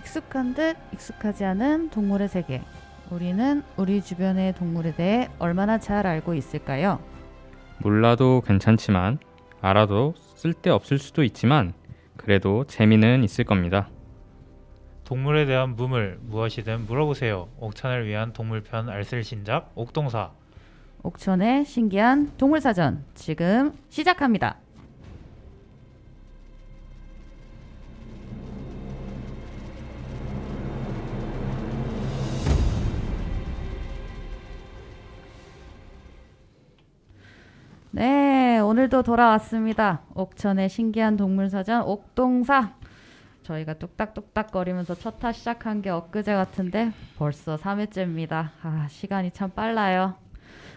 익숙한 듯 익숙하지 않은 동물의 세계. 우리는 우리 주변의 동물에 대해 얼마나 잘 알고 있을까요? 몰라도 괜찮지만 알아도 쓸데없을 수도 있지만 그래도 재미는 있을 겁니다. 동물에 대한 무엇이든 물어보세요. 옥천을 위한 동물편 알쓸신작 옥동사. 옥천의 신기한 동물사전 지금 시작합니다. 네, 오늘도 돌아왔습니다. 옥천의 신기한 동물사전 옥동사. 저희가 뚝딱뚝딱 거리면서 첫 타 시작한 게 엊그제 같은데 벌써 3회째입니다. 시간이 참 빨라요.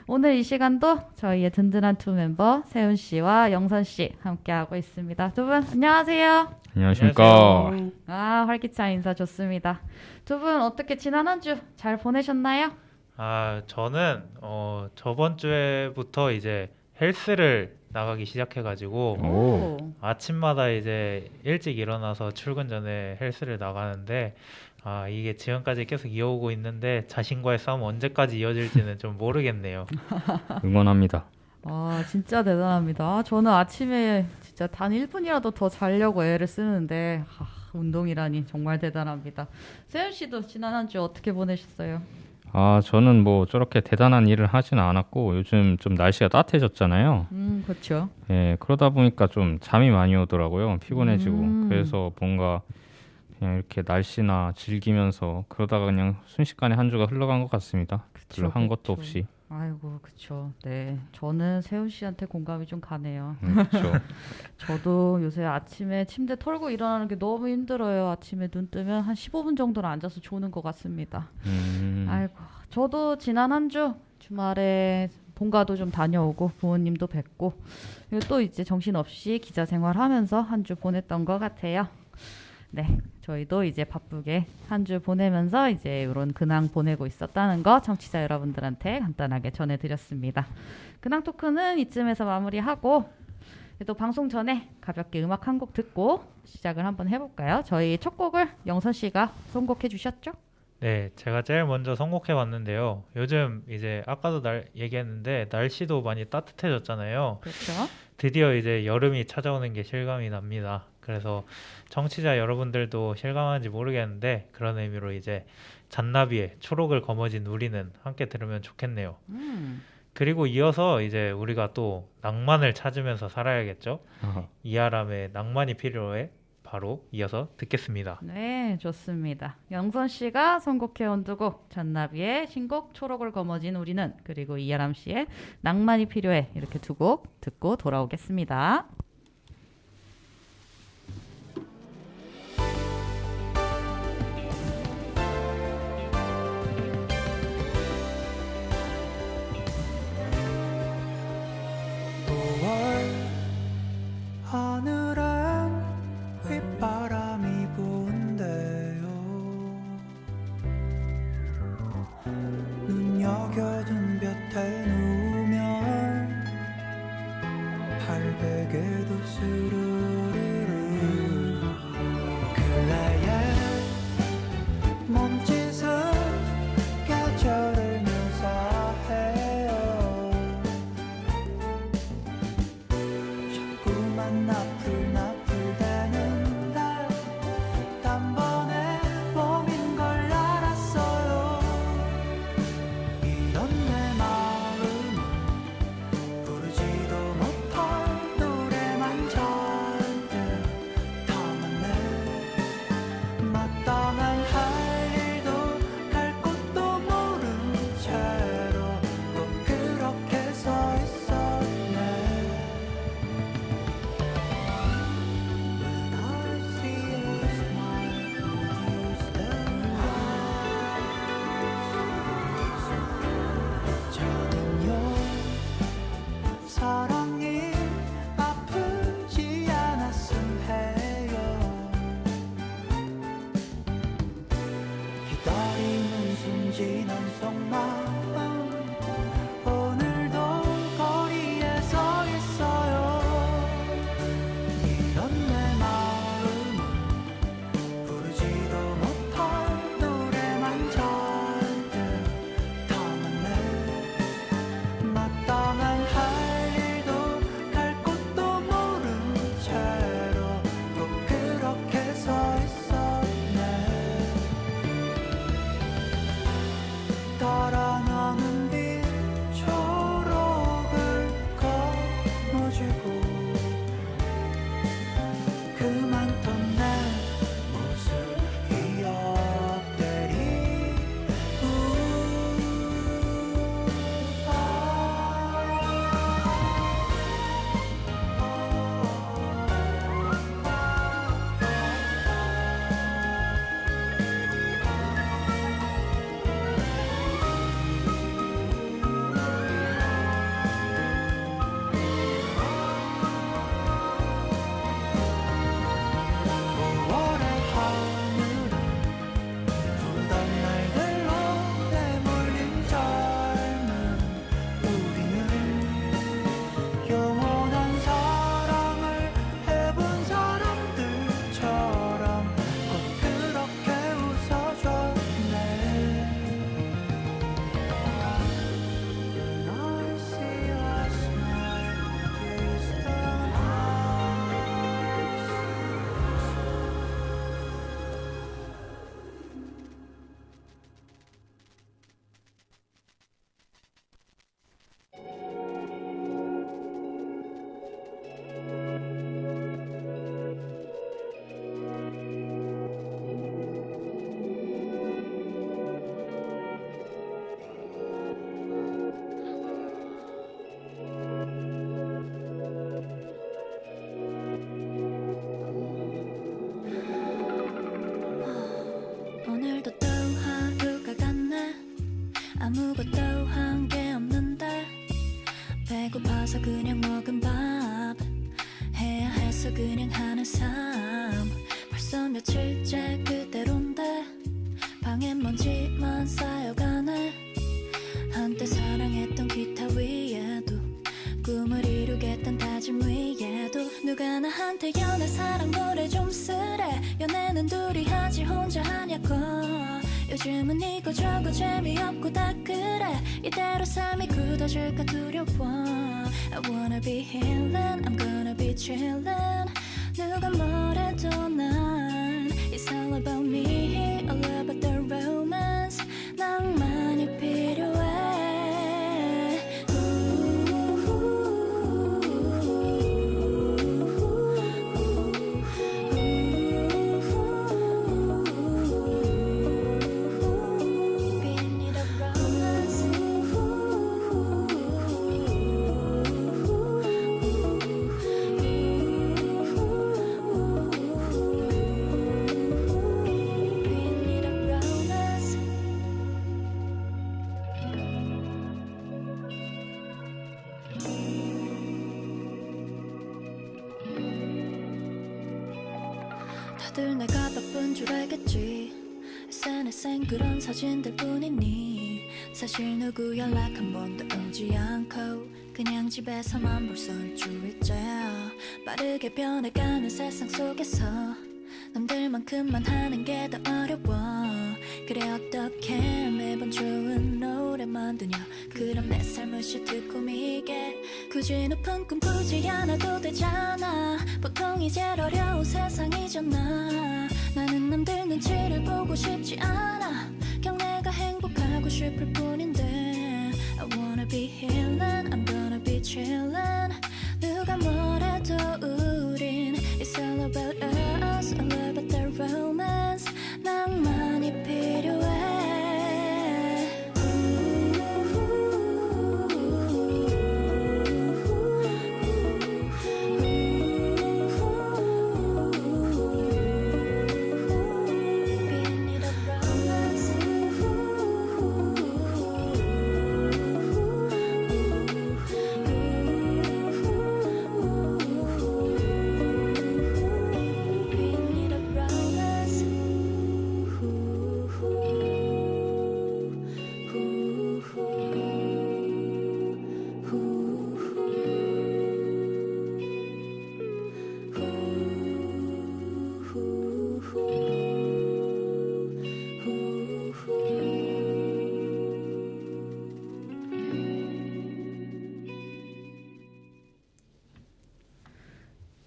오늘 이 시간도 저희의 든든한 두 멤버 세훈씨와 영선씨 함께하고 있습니다. 두 분 안녕하세요. 안녕하십니까. 활기찬 인사 좋습니다. 두 분 어떻게 지난 한 주 잘 보내셨나요? 저는 저번 주에부터 이제 헬스를 나가기 시작해가지고 오. 아침마다 이제 일찍 일어나서 출근 전에 헬스를 나가는데 이게 지금까지 계속 이어오고 있는데 자신과의 싸움 언제까지 이어질지는 좀 모르겠네요. 응원합니다. 진짜 대단합니다. 저는 아침에 진짜 단 1분이라도 더 자려고 애를 쓰는데 운동이라니 정말 대단합니다. 세윤 씨도 지난 한 주 어떻게 보내셨어요? 저는 뭐 저렇게 대단한 일을 하지는 않았고 요즘 좀 날씨가 따뜻해졌잖아요. 그렇죠. 예, 그러다 보니까 좀 잠이 많이 오더라고요. 피곤해지고. 그래서 뭔가 그냥 이렇게 날씨나 즐기면서 그러다가 그냥 순식간에 한 주가 흘러간 것 같습니다. 별로 한 것도 없이. 아이고, 그쵸. 네, 저는 세훈 씨한테 공감이 좀 가네요. 그렇죠. 저도 요새 아침에 침대 털고 일어나는 게 너무 힘들어요. 아침에 눈 뜨면 한 15분 정도는 앉아서 조는 것 같습니다. 아이고, 저도 지난 한 주 주말에 본가도 좀 다녀오고 부모님도 뵙고 그리고 또 이제 정신없이 기자 생활하면서 한 주 보냈던 것 같아요. 네, 저희도 이제 바쁘게 한 주 보내면서 이제 이런 근황 보내고 있었다는 거 청취자 여러분들한테 간단하게 전해드렸습니다. 근황 토크는 이쯤에서 마무리하고 또 방송 전에 가볍게 음악 한 곡 듣고 시작을 한번 해볼까요? 저희 첫 곡을 영선 씨가 선곡해 주셨죠? 네, 제가 제일 먼저 선곡해 봤는데요. 요즘 이제 아까도 얘기했는데 날씨도 많이 따뜻해졌잖아요. 그렇죠. 드디어 이제 여름이 찾아오는 게 실감이 납니다. 그래서 청취자 여러분들도 실감하는지 모르겠는데 그런 의미로 이제 잔나비의 초록을 거머쥔 우리는 함께 들으면 좋겠네요. 그리고 이어서 이제 우리가 또 낭만을 찾으면서 살아야겠죠. 이하람의 낭만이 필요해 바로 이어서 듣겠습니다. 네, 좋습니다. 영선 씨가 선곡해온 두 곡, 잔나비의 신곡 초록을 거머쥔 우리는 그리고 이하람 씨의 낭만이 필요해 이렇게 두 곡 듣고 돌아오겠습니다. 하늘엔 휘바람이 부는데요. 눈여겨둔 볕에 누우면 발베개도 스르르르 근래의 몸짓은 계절을 묘사해요. 자꾸만 나풀나풀대는 날 단번에 봄인 걸 알았어요. 이런 내 마음은 부르지도 못할 노래만 잔뜩 담았네. 마땅한 할 일도 갈 곳도 모른 채로 꼭 그렇게 서 있었네. When I see your smile, use them eyes. 저는요 사랑이 아프지 않았음 해요. 기다리는 순진한 속마음 오늘도 거리에 서 있어요. 이런 내 마음은 부르지도 못할 아무것도 한 게 없는데 배고파서 그냥 먹은 밥 해야 해서 그냥 하는 삶 벌써 며칠째 그대로인데 방에 먼지만 쌓여가네 한때 사랑했던 기타 위에도 꿈을 이루겠단 다짐 위에도 누가 나한테 연애 사랑 노래 좀 쓰래 연애는 둘이 하지 혼자 하냐고 요즘은 이거 저거 재미없고 다 그래 이대로 삶이 굳어질까 두려워 I wanna be healing I'm gonna be chillin' 누가 뭐래도 난 It's all about me all about the romance 낭만이 필요해 다들 내가 바쁜 줄 알겠지 SNS엔 그런 사진들 뿐이니 사실 누구 연락 한 번도 오지 않고 그냥 집에서만 벌써 일주일째야 빠르게 변해가는 세상 속에서 남들만큼만 하는 게 더 어려워 그래 어떻게 매번 좋은 노래만 드냐 그럼 내 삶을 듣고 미게 굳이 높은 꿈 꾸지 않아도 되잖아 보통 이제 어려운 세상이잖아 나는 남들 눈치를 보고 싶지 않아 그냥 내가 행복하고 싶을 뿐인데 I wanna be healing I'm gonna be chillin' 누가 뭐래도 우린 It's all about us all about the romance 낭만이 필요해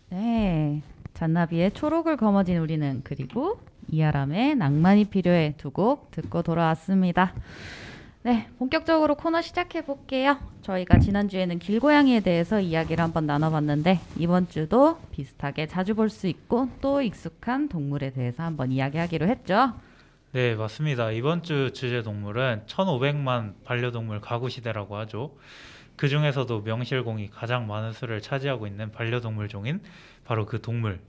네, 잔나비의 초록을 거머쥔 우리는 그리고 이아람의 낭만이 필요해 두 곡 듣고 돌아왔습니다. 네, 본격적으로 코너 시작해 볼게요. 저희가 지난주에는 길고양이에 대해서 이야기를 한번 나눠봤는데 이번 주도 비슷하게 자주 볼 수 있고 또 익숙한 동물에 대해서 한번 이야기하기로 했죠. 네, 맞습니다. 이번 주 주제 동물은 1500만 반려동물 가구 시대라고 하죠. 그 중에서도 명실공히 가장 많은 수를 차지하고 있는 반려동물 종인 바로 그 동물,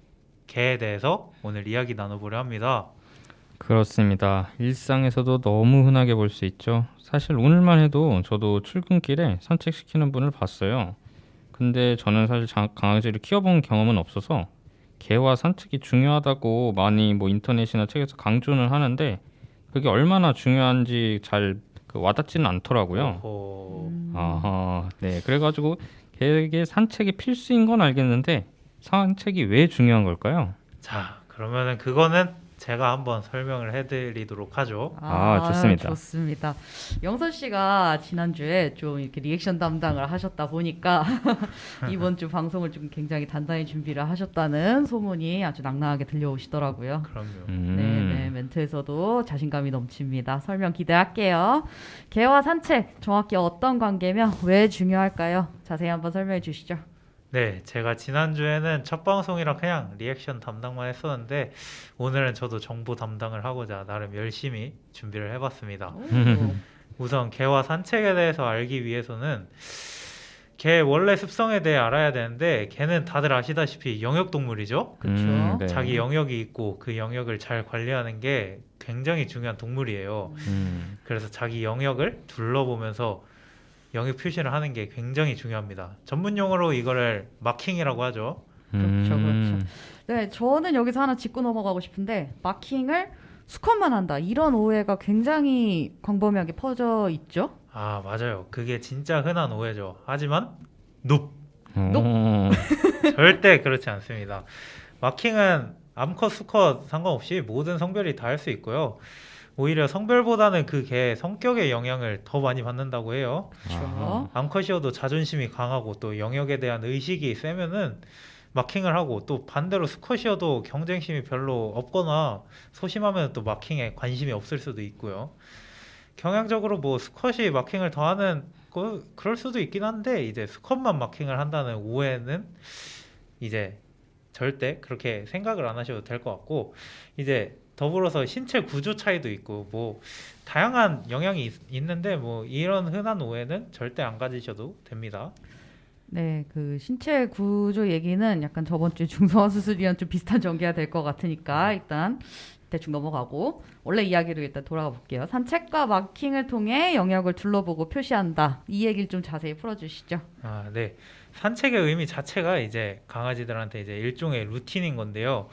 개에 대해서 오늘 이야기 나눠보려 합니다. 그렇습니다. 일상에서도 너무 흔하게 볼 수 있죠. 사실 오늘만 해도 저도 출근길에 산책시키는 분을 봤어요. 근데 저는 사실 강아지를 키워본 경험은 없어서 개와 산책이 중요하다고 많이 뭐 인터넷이나 책에서 강조는 하는데 그게 얼마나 중요한지 잘 와닿지는 않더라고요. 어, 아하, 네. 그래가지고 개에게 산책이 필수인 건 알겠는데 산책이 왜 중요한 걸까요? 자, 그러면은 그거는 제가 한번 설명을 해드리도록 하죠. 좋습니다. 좋습니다. 영선 씨가 지난주에 좀 이렇게 리액션 담당을 하셨다 보니까 이번 주 방송을 좀 굉장히 단단히 준비를 하셨다는 소문이 아주 낭낭하게 들려오시더라고요. 그럼요. 네, 멘트에서도 자신감이 넘칩니다. 설명 기대할게요. 개와 산책 정확히 어떤 관계며 왜 중요할까요? 자세히 한번 설명해 주시죠. 네, 제가 지난주에는 첫 방송이라 그냥 리액션 담당만 했었는데 오늘은 저도 정보 담당을 하고자 나름 열심히 준비를 해봤습니다. 우선 개와 산책에 대해서 알기 위해서는 개 원래 습성에 대해 알아야 되는데 개는 다들 아시다시피 영역 동물이죠. 그쵸. 네. 자기 영역이 있고 그 영역을 잘 관리하는 게 굉장히 중요한 동물이에요. 그래서 자기 영역을 둘러보면서 영역 표시를 하는 게 굉장히 중요합니다. 전문 용어로 이거를 마킹이라고 하죠. 그렇죠, 그렇죠. 네, 저는 여기서 하나 짚고 넘어가고 싶은데 마킹을 수컷만 한다 이런 오해가 굉장히 광범위하게 퍼져 있죠. 아, 맞아요. 그게 진짜 흔한 오해죠. 하지만 nope. 절대 그렇지 않습니다. 마킹은 암컷, 수컷 상관없이 모든 성별이 다 할 수 있고요. 오히려 성별보다는 그 개의 성격의 영향을 더 많이 받는다고 해요. 그렇죠. 암컷이어도 자존심이 강하고 또 영역에 대한 의식이 세면은 마킹을 하고, 또 반대로 수컷이어도 경쟁심이 별로 없거나 소심하면 또 마킹에 관심이 없을 수도 있고요. 경향적으로 뭐 수컷이 마킹을 더 하는 그럴 수도 있긴 한데, 이제 수컷만 마킹을 한다는 오해는 이제 절대 그렇게 생각을 안 하셔도 될 것 같고, 이제 더불어서 신체 구조 차이도 있고 뭐 다양한 영향이 있는데 뭐 이런 흔한 오해는 절대 안 가지셔도 됩니다. 네, 그 신체 구조 얘기는 약간 저번 주 중성화 수술이랑 좀 비슷한 전개가 될 것 같으니까 일단 대충 넘어가고 원래 이야기로 일단 돌아가 볼게요. 산책과 마킹을 통해 영역을 둘러보고 표시한다. 이 얘기를 좀 자세히 풀어주시죠. 아, 네. 산책의 의미 자체가 이제 강아지들한테 이제 일종의 루틴인 건데요.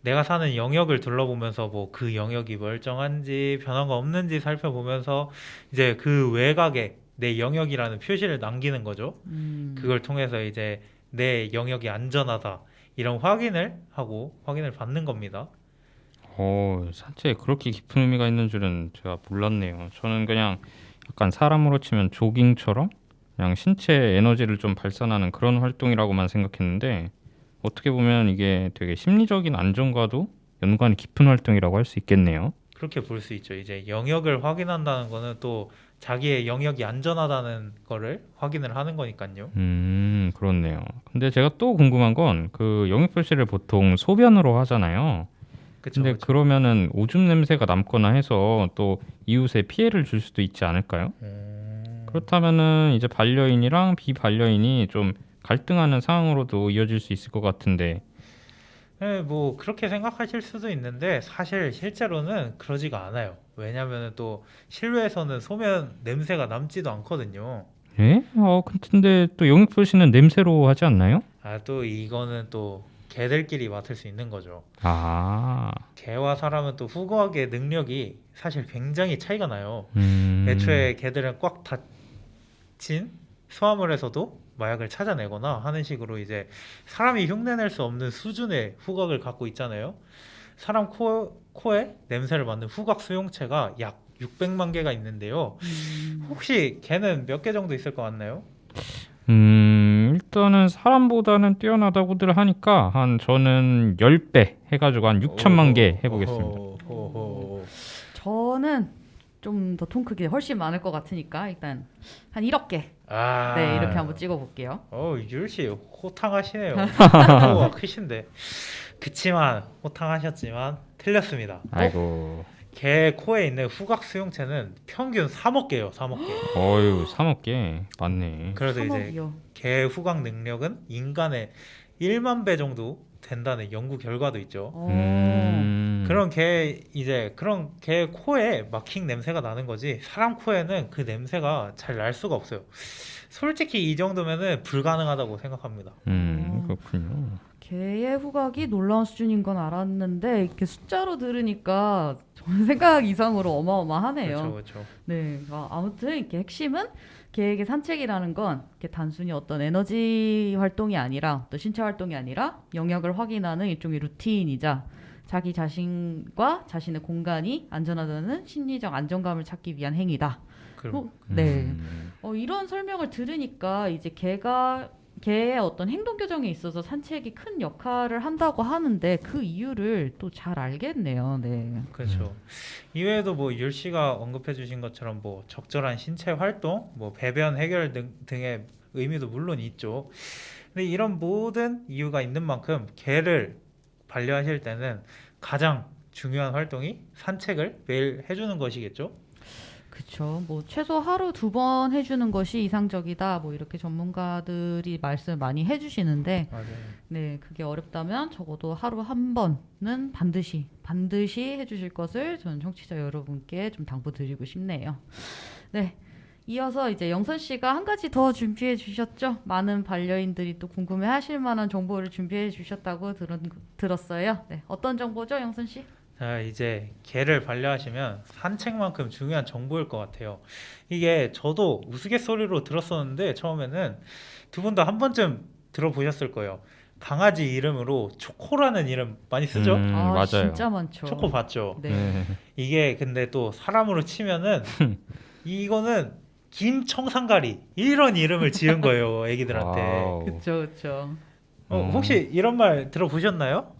내가 사는 영역을 둘러보면서 뭐 그 영역이 멀쩡한지 변화가 없는지 살펴보면서 이제 그 외곽에 내 영역이라는 표시를 남기는 거죠. 그걸 통해서 이제 내 영역이 안전하다 이런 확인을 하고 확인을 받는 겁니다. 산책에 그렇게 깊은 의미가 있는 줄은 제가 몰랐네요. 저는 그냥 약간 사람으로 치면 조깅처럼 그냥 신체 에너지를 좀 발산하는 그런 활동이라고만 생각했는데 어떻게 보면 이게 되게 심리적인 안정과도 연관이 깊은 활동이라고 할 수 있겠네요. 그렇게 볼 수 있죠. 이제 영역을 확인한다는 거는 또 자기의 영역이 안전하다는 거를 확인을 하는 거니까요. 그렇네요. 근데 제가 또 궁금한 건 그 영역 표시를 보통 소변으로 하잖아요. 그쵸, 근데 그쵸. 그러면은 오줌 냄새가 남거나 해서 또 이웃에 피해를 줄 수도 있지 않을까요? 그렇다면은 이제 반려인이랑 비반려인이 좀 갈등하는 상황으로도 이어질 수 있을 것 같은데. 네, 뭐 그렇게 생각하실 수도 있는데 사실 실제로는 그러지가 않아요. 왜냐하면 또 실외에서는 소변 냄새가 남지도 않거든요. 예? 근데 또 영역 표시는 냄새로 하지 않나요? 아, 또 이거는 또 개들끼리 맡을 수 있는 거죠. 아, 개와 사람은 또 후각의 능력이 사실 굉장히 차이가 나요. 음, 애초에 개들은 꽉 닫힌 수화물에서도 마약을 찾아내거나 하는 식으로 이제 사람이 흉내낼 수 없는 수준의 후각을 갖고 있잖아요. 사람 코에 냄새를 맡는 후각 수용체가 약 600만 개가 있는데요. 혹시 개는 몇 개 정도 있을 것 같나요? 일단은 사람보다는 뛰어나다고들 하니까 저는 10배 해가지고 한 6천만 개 해보겠습니다. 저는 좀 더 통 크게 훨씬 많을 것 같으니까 일단 한 1억 개. 아, 네, 이렇게 한번 찍어볼게요. 율씨 호탕하시네요. 호가 크신데. 그치만 호탕하셨지만 틀렸습니다. 아이고, 개 코에 있는 후각 수용체는 평균 3억 개예요. 3억 개. 어유 3억 개 맞네. 그래서 이제 3억이요. 개 후각 능력은 인간의 1만 배 정도 된다는 연구 결과도 있죠. 그런 개 코에 마킹 냄새가 나는 거지 사람 코에는 그 냄새가 잘 날 수가 없어요. 솔직히 이 정도면은 불가능하다고 생각합니다. 그렇군요. 개의 후각이 놀라운 수준인 건 알았는데 이렇게 숫자로 들으니까 저는 생각 이상으로 어마어마하네요. 그렇죠, 그렇죠. 네, 아무튼 이렇게 핵심은 개에게 산책이라는 건 이렇게 단순히 어떤 에너지 활동이 아니라 또 신체 활동이 아니라 영역을 확인하는 일종의 루틴이자 자기 자신과 자신의 공간이 안전하다는 심리적 안정감을 찾기 위한 행위다. 그럼 네. 이런 설명을 들으니까 이제 개의 어떤 행동 교정에 있어서 산책이 큰 역할을 한다고 하는데 그 이유를 또 잘 알겠네요. 네. 그렇죠. 이외에도 뭐 율 씨가 언급해 주신 것처럼 뭐 적절한 신체 활동, 뭐 배변 해결 등의 의미도 물론 있죠. 근데 이런 모든 이유가 있는 만큼 개를 반려하실 때는 가장 중요한 활동이 산책을 매일 해주는 것이겠죠. 그쵸. 뭐 최소 하루 2번 해주는 것이 이상적이다. 뭐 이렇게 전문가들이 말씀 많이 해주시는데, 맞아요. 네, 그게 어렵다면 적어도 하루 1번은 반드시 해주실 것을 저는 청취자 여러분께 좀 당부드리고 싶네요. 네. 이어서 이제 영선 씨가 한 가지 더 준비해 주셨죠? 많은 반려인들이 또 궁금해 하실 만한 정보를 준비해 주셨다고 들었어요. 네. 어떤 정보죠, 영선 씨? 자, 이제 개를 반려하시면 산책만큼 중요한 정보일 것 같아요. 이게 저도 우스갯소리로 들었었는데 처음에는 두 분 다 한 번쯤 들어보셨을 거예요. 강아지 이름으로 초코라는 이름 많이 쓰죠? 맞아요. 진짜 많죠. 초코 봤죠? 네. 네. 이게 근데 또 사람으로 치면은 이거는 김청산가리 이런 이름을 지은 거예요, 애기들한테. 와우. 그쵸. 혹시 이런 말 들어보셨나요?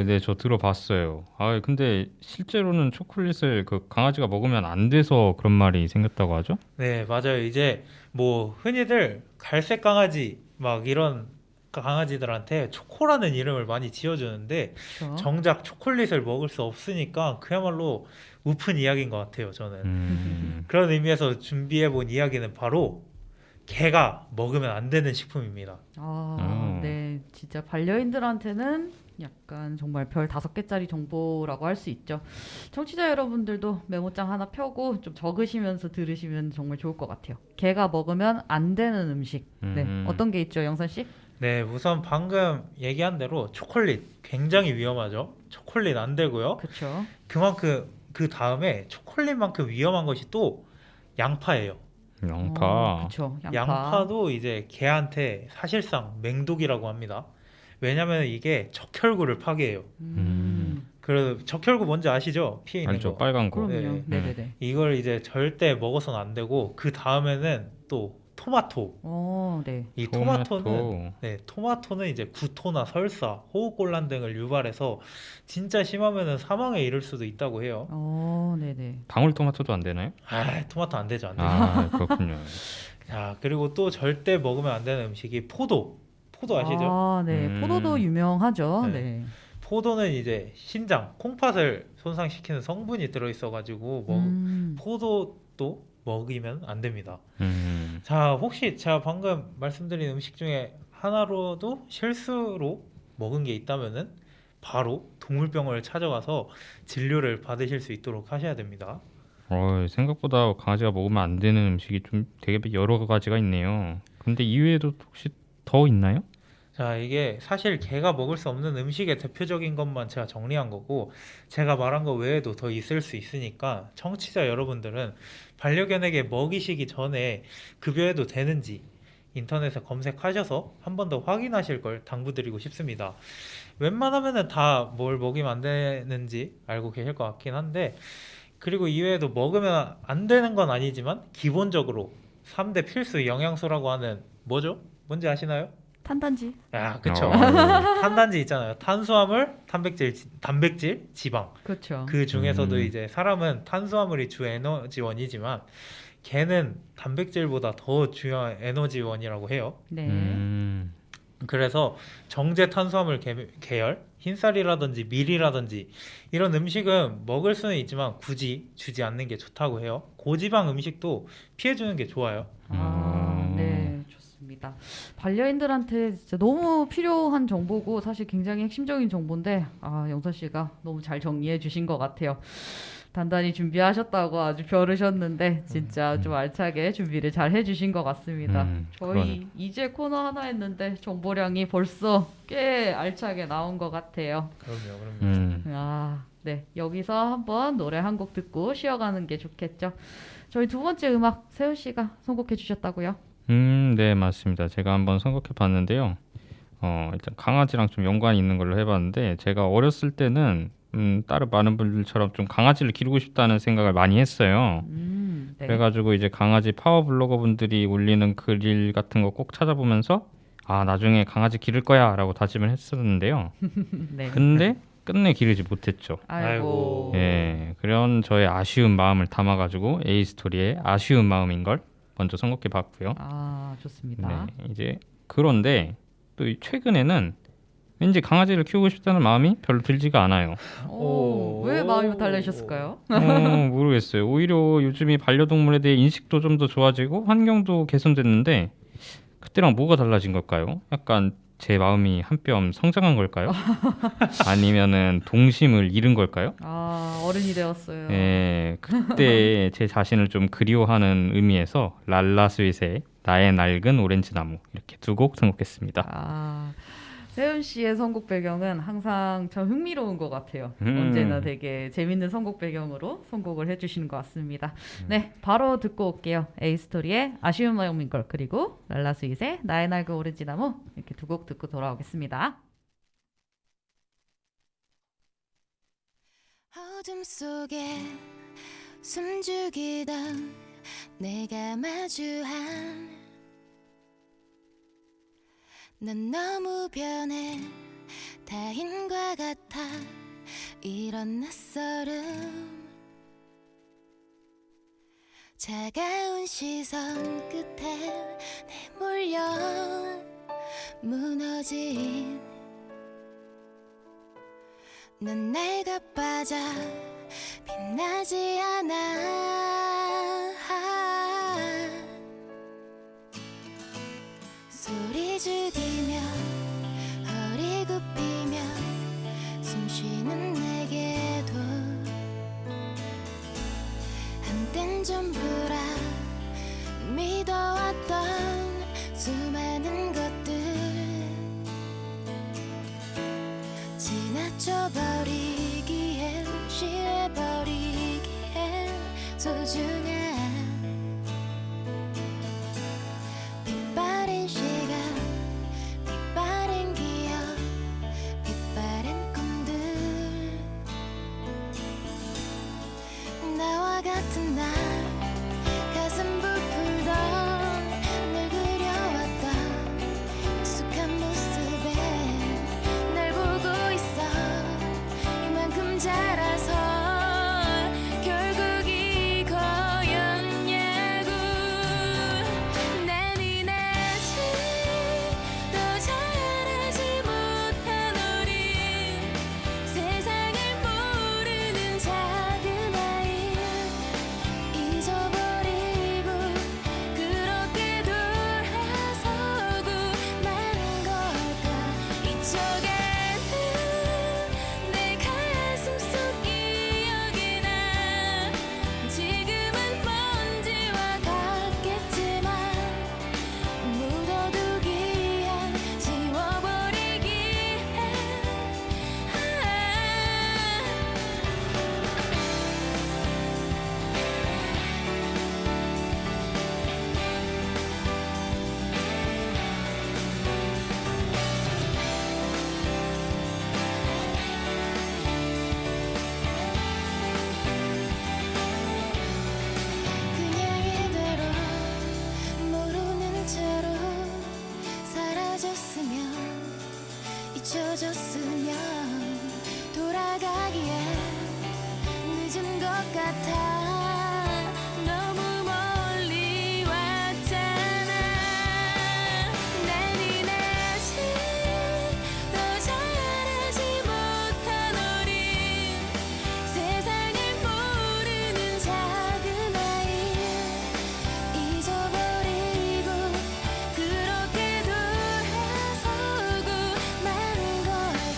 네, 저 들어봤어요. 근데 실제로는 초콜릿을 그 강아지가 먹으면 안 돼서 그런 말이 생겼다고 하죠? 네, 맞아요. 이제 뭐 흔히들 갈색 강아지 막 이런 강아지들한테 초코라는 이름을 많이 지어주는데 그쵸. 정작 초콜릿을 먹을 수 없으니까 그야말로 우픈 이야기인 것 같아요, 저는. 그런 의미에서 준비해본 이야기는 바로 개가 먹으면 안 되는 식품입니다. 네. 진짜 반려인들한테는 약간 정말 별 5개짜리 정보라고 할 수 있죠. 청취자 여러분들도 메모장 하나 펴고 좀 적으시면서 들으시면 정말 좋을 것 같아요. 개가 먹으면 안 되는 음식. 네. 어떤 게 있죠, 영선 씨? 네, 우선 방금 얘기한 대로 초콜릿 굉장히 위험하죠. 초콜릿 안 되고요. 그렇죠. 그만큼 그 다음에 초콜릿만큼 위험한 것이 또 양파예요. 양파. 그렇죠. 양파도 이제 개한테 사실상 맹독이라고 합니다. 왜냐면 이게 적혈구를 파괴해요. 그래서 적혈구 뭔지 아시죠? 피해 있는 알죠, 거. 빨간 거. 그럼요. 네. 네네네. 이걸 이제 절대 먹어서는 안 되고 그 다음에는 또 토마토. 네. 이 토마토. 토마토는 이제 구토나 설사, 호흡곤란 등을 유발해서 진짜 심하면은 사망에 이를 수도 있다고 해요. 네네. 방울토마토도 안 되나요? 토마토 안 되죠, 안 되죠. 그렇군요. 자, 그리고 또 절대 먹으면 안 되는 음식이 포도. 포도 아시죠? 네. 포도도 유명하죠. 네. 네. 포도는 이제 신장, 콩팥을 손상시키는 성분이 들어있어가지고 포도도 먹이면 안 됩니다. 자, 혹시 제가 방금 말씀드린 음식 중에 하나로도 실수로 먹은 게 있다면은 바로 동물병원을 찾아가서 진료를 받으실 수 있도록 하셔야 됩니다. 생각보다 강아지가 먹으면 안 되는 음식이 좀 되게 여러 가지가 있네요. 근데 이외에도 혹시 더 있나요? 자, 이게 사실 개가 먹을 수 없는 음식의 대표적인 것만 제가 정리한 거고 제가 말한 거 외에도 더 있을 수 있으니까 청취자 여러분들은 반려견에게 먹이시기 전에 급여해도 되는지 인터넷에 검색하셔서 한 번 더 확인하실 걸 당부드리고 싶습니다. 웬만하면은 다 뭘 먹이면 안 되는지 알고 계실 것 같긴 한데 그리고 이외에도 먹으면 안 되는 건 아니지만 기본적으로 3대 필수 영양소라고 하는 뭐죠? 뭔지 아시나요? 탄단지. 그쵸. 어. 탄단지 있잖아요. 탄수화물, 단백질, 지방. 그렇죠. 그 중에서도 이제 사람은 탄수화물이 주 에너지원이지만 개는 단백질보다 더 중요한 에너지원이라고 해요. 네. 그래서 정제 탄수화물 계열, 흰쌀이라든지 밀이라든지 이런 음식은 먹을 수는 있지만 굳이 주지 않는 게 좋다고 해요. 고지방 음식도 피해주는 게 좋아요. 네, 좋습니다. 반려인들한테 진짜 너무 필요한 정보고 사실 굉장히 핵심적인 정보인데 영선 씨가 너무 잘 정리해 주신 것 같아요. 단단히 준비하셨다고 아주 벼르셨는데 진짜 좀 알차게 준비를 잘 해주신 것 같습니다. 저희 그러네. 이제 코너 하나 했는데 정보량이 벌써 꽤 알차게 나온 것 같아요. 그럼요. 네. 여기서 한번 노래 한 곡 듣고 쉬어가는 게 좋겠죠. 저희 두 번째 음악 세훈 씨가 선곡해 주셨다고요? 네, 맞습니다. 제가 한번 선곡해 봤는데요. 일단 강아지랑 좀 연관이 있는 걸로 해봤는데 제가 어렸을 때는 다른 많은 분들처럼 좀 강아지를 기르고 싶다는 생각을 많이 했어요. 네. 그래가지고 이제 강아지 파워 블로거 분들이 올리는 글 같은 거 꼭 찾아보면서 나중에 강아지 기를 거야라고 다짐을 했었는데요. 네. 근데 끝내 기르지 못했죠. 아이고. 예, 그런 저의 아쉬운 마음을 담아가지고 에이스토리의 아쉬운 마음인 걸 먼저 선곡해 봤고요. 좋습니다. 네, 이제 그런데 또 최근에는 왠지 강아지를 키우고 싶다는 마음이 별로 들지가 않아요. 왜 마음이 달라지셨을까요? 모르겠어요. 오히려 요즘이 반려동물에 대해 인식도 좀 더 좋아지고 환경도 개선됐는데 그때랑 뭐가 달라진 걸까요? 약간 제 마음이 한 뼘 성장한 걸까요? 아니면은 동심을 잃은 걸까요? 어른이 되었어요. 예, 그때 제 자신을 좀 그리워하는 의미에서 랄라스윗의 나의 낡은 오렌지 나무 이렇게 두 곡 선곡했습니다. 세훈 씨의 선곡 배경은 항상 참 흥미로운 것 같아요. 언제나 되게 재밌는 선곡 배경으로 선곡을 해주시는 것 같습니다. 네, 바로 듣고 올게요. 에이스토리의 아쉬운 마음인 걸, 그리고 랄라스윗의 나의 낡은 오렌지 나무, 이렇게 두 곡 듣고 돌아오겠습니다. 어둠 속에 숨죽이던 내가 마주한 난 너무 변해 타인과 같아 이런 낯설음 차가운 시선 끝에 내몰려 무너진 넌 낡아 빠져 빛나지 않아 소리 죽이며 허리 굽히며 숨쉬는 내게도 한땐 전부라 믿어왔던 수많은 것들 지나쳐버리기엔 취해버리기엔 소중한 빛바랜 시간 빛바랜 기억 빛바랜 꿈들 나와 같은 날 가슴 부풀던 늘 그려왔던 익숙한 모습에 날 보고 있어 이만큼 자라서 결국 이거였냐고 난 이 낮에 또 자라지 못한 어린 세상을 모르는 작은 아이 잊어버리고 그렇게 돌아서고 만 걸까 이쪽에는 내 가슴 속 기억이 나 지금은 먼지와 같겠지만 묻어두기엔 지워버리기엔 그냥 이대로 모르는 채로 사라졌으면 잊혀졌으면 돌아가기엔 늦은 것 같아 너무 멀리 왔잖아 난 이 낮에 또 자라지 못한 어린 세상을 모르는 작은 아이 잊어버리고 그렇게 돌아서고 만 걸까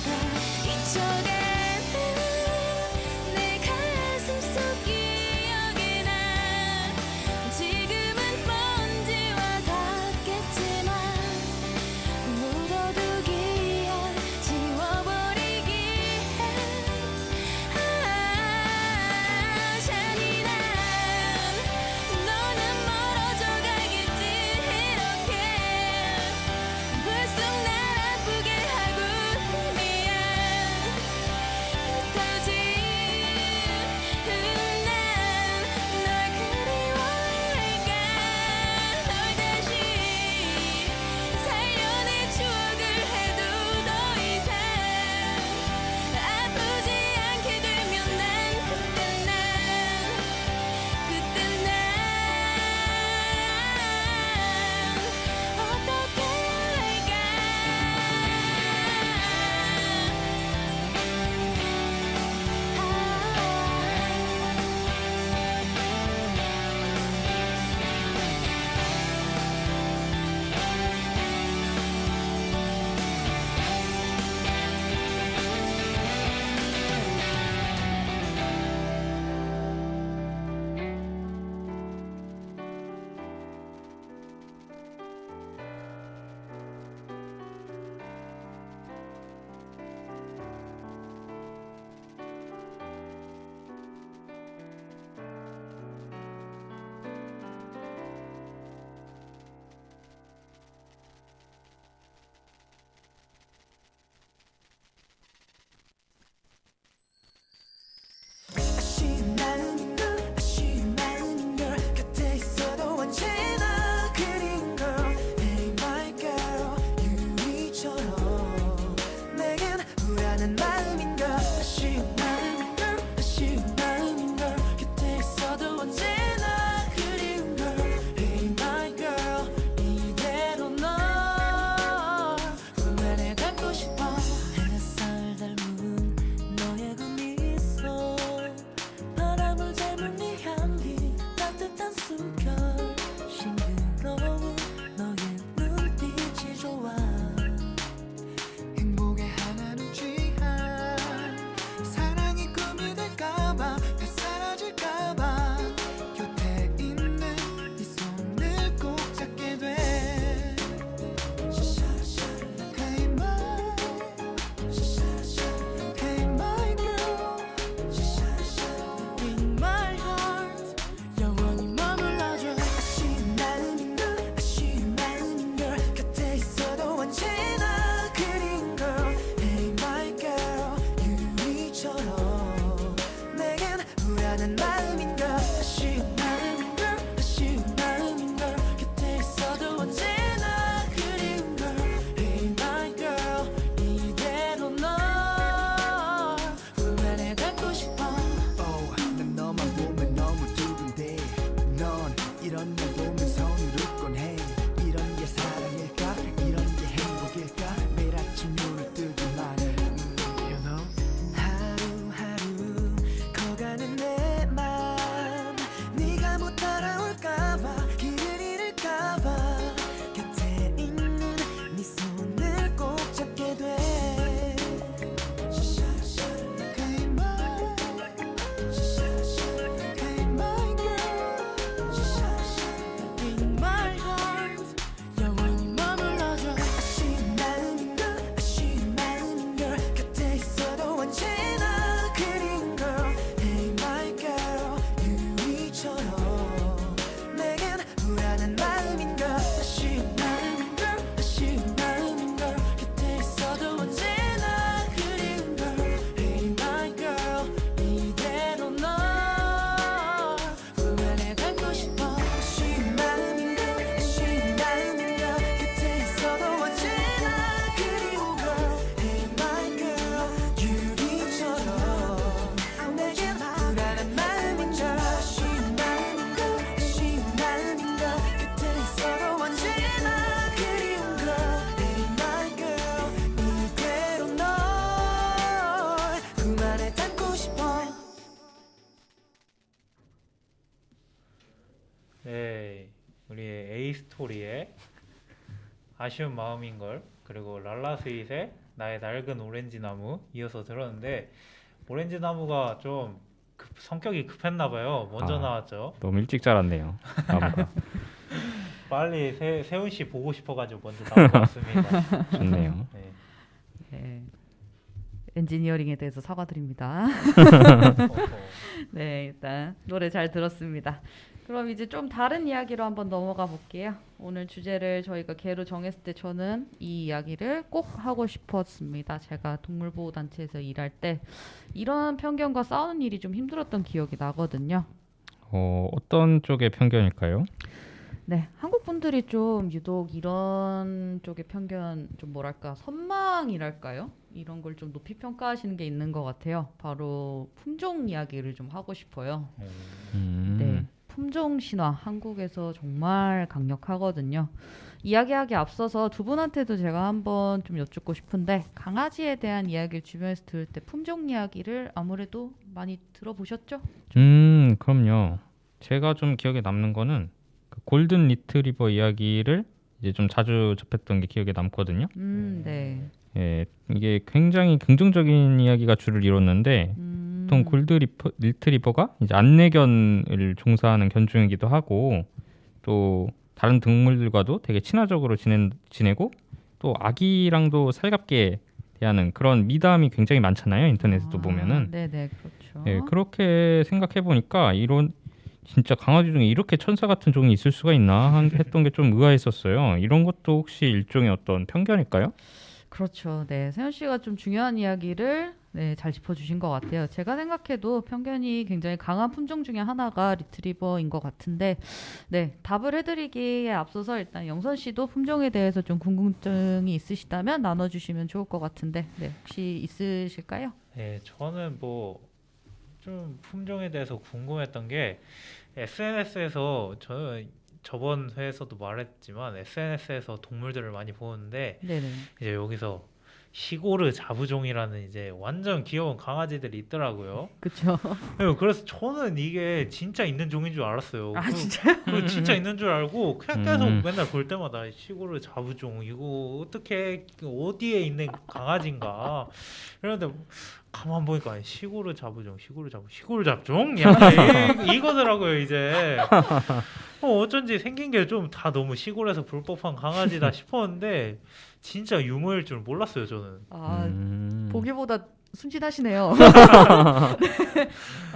이제 A 스토리의 아쉬운 마음인걸, 그리고 랄라 스윗의 나의 낡은 오렌지 나무 이어서 들었는데, 오렌지 나무가 좀 성격이 급했나 봐요. 먼저 나왔죠. 너무 일찍 자랐네요. 나무가. 빨리 세훈 씨 보고 싶어가지고 먼저 나온 것 같습니다. 좋네요. 네. 네. 엔지니어링에 대해서 사과드립니다. 네, 일단 노래 잘 들었습니다. 그럼 이제 좀 다른 이야기로 한번 넘어가 볼게요. 오늘 주제를 저희가 개로 정했을 때 저는 이 이야기를 꼭 하고 싶었습니다. 제가 동물보호단체에서 일할 때 이런 편견과 싸우는 일이 좀 힘들었던 기억이 나거든요. 어떤 쪽의 편견일까요? 네, 한국 분들이 좀 유독 이런 쪽의 편견, 좀 뭐랄까 선망이랄까요? 이런 걸 좀 높이 평가하시는 게 있는 것 같아요. 바로 품종 이야기를 좀 하고 싶어요. 네, 품종 신화 한국에서 정말 강력하거든요. 이야기하기 앞서서 두 분한테도 제가 한번 좀 여쭙고 싶은데, 강아지에 대한 이야기를 주변에서 들을 때 품종 이야기를 아무래도 많이 들어보셨죠? 그럼요. 제가 좀 기억에 남는 거는 그 골든 리트리버 이야기를 이제 좀 자주 접했던 게 기억에 남거든요. 네. 예, 이게 굉장히 긍정적인 이야기가 주를 이뤘는데 보통 골든 리트리버가 이제 안내견을 종사하는 견종이기도 하고, 또 다른 동물들과도 되게 친화적으로 지내고, 또 아기랑도 살갑게 대하는 그런 미담이 굉장히 많잖아요. 인터넷에도 보면은. 네네, 그렇죠. 예, 그렇게 생각해 보니까 이런 진짜 강아지 중에 이렇게 천사 같은 종이 있을 수가 있나 했던 게 좀 의아했었어요. 이런 것도 혹시 일종의 어떤 편견일까요? 그렇죠. 네, 세현 씨가 좀 중요한 이야기를 잘 짚어주신 것 같아요. 제가 생각해도 편견이 굉장히 강한 품종 중에 하나가 리트리버인 것 같은데, 네, 답을 해드리기에 앞서서 일단 영선 씨도 품종에 대해서 좀 궁금증이 있으시다면 나눠주시면 좋을 것 같은데, 네, 혹시 있으실까요? 네, 저는 뭐 좀 품종에 대해서 궁금했던 게, SNS에서 저는 저번 회에서도 말했지만 SNS에서 동물들을 많이 보는데, 네네. 이제 여기서 시고르 자부종이라는 이제 완전 귀여운 강아지들이 있더라고요. 그렇죠. 그래서 저는 이게 진짜 있는 종인 줄 알았어요. 아, 진짜요? 진짜 있는 줄 알고 그냥 계속 맨날 볼 때마다 시고르 자부종 이거 어떻게 어디에 있는 강아지인가 이런데 가만 보니까 시고르 자부종 시고르 자부종 약간 이거더라고요 이제. 어쩐지 생긴 게 좀 다 너무 시골에서 볼 법한 강아지다 싶었는데 진짜 유머일 줄 몰랐어요 저는. 보기보다 순진하시네요.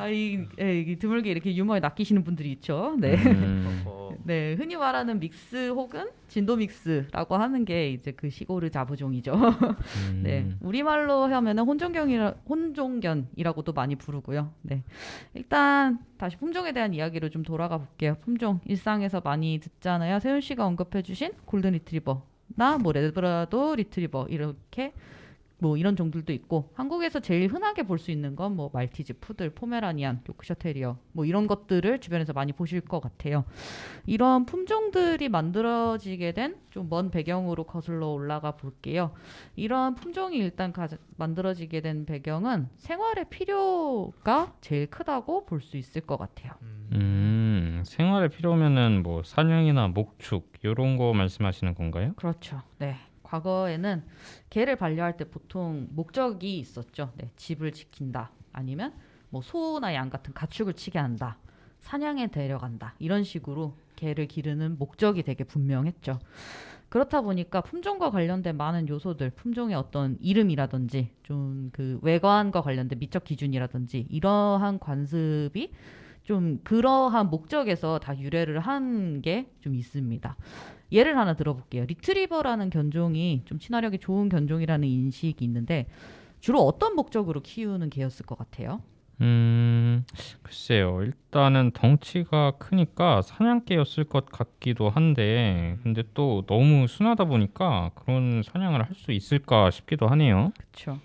이 드물게 이렇게 유머에 낚이시는 분들이 있죠. 네. 네, 흔히 말하는 믹스 혹은 진도 믹스라고 하는 게 이제 그 시고르 자부종이죠. 네, 우리말로 하면은 혼종견이라고도 많이 부르고요. 네, 일단 다시 품종에 대한 이야기로 좀 돌아가 볼게요. 품종 일상에서 많이 듣잖아요. 세훈 씨가 언급해주신 골든 리트리버나 뭐 레브라도 리트리버 이렇게. 뭐 이런 종들도 있고, 한국에서 제일 흔하게 볼 수 있는 건 뭐 말티즈, 푸들, 포메라니안, 요크셔 테리어 뭐 이런 것들을 주변에서 많이 보실 것 같아요. 이런 품종들이 만들어지게 된 좀 먼 배경으로 거슬러 올라가 볼게요. 이런 품종이 일단 만들어지게 된 배경은 생활의 필요가 제일 크다고 볼 수 있을 것 같아요. 생활의 필요면은 뭐 사냥이나 목축 이런 거 말씀하시는 건가요? 그렇죠. 네. 과거에는 개를 반려할 때 보통 목적이 있었죠. 네, 집을 지킨다. 아니면 뭐 소나 양 같은 가축을 치게 한다. 사냥에 데려간다. 이런 식으로 개를 기르는 목적이 되게 분명했죠. 그렇다 보니까 품종과 관련된 많은 요소들, 품종의 어떤 이름이라든지 좀 그 외관과 관련된 미적 기준이라든지 이러한 관습이 좀 그러한 목적에서 다 유래를 한 게 좀 있습니다. 예를 하나 들어볼게요. 리트리버라는 견종이 좀 친화력이 좋은 견종이라는 인식이 있는데 주로 어떤 목적으로 키우는 개였을 것 같아요? 글쎄요. 일단은 덩치가 크니까 사냥개였을 것 같기도 한데, 근데 또 너무 순하다 보니까 그런 사냥을 할 수 있을까 싶기도 하네요. 그렇죠.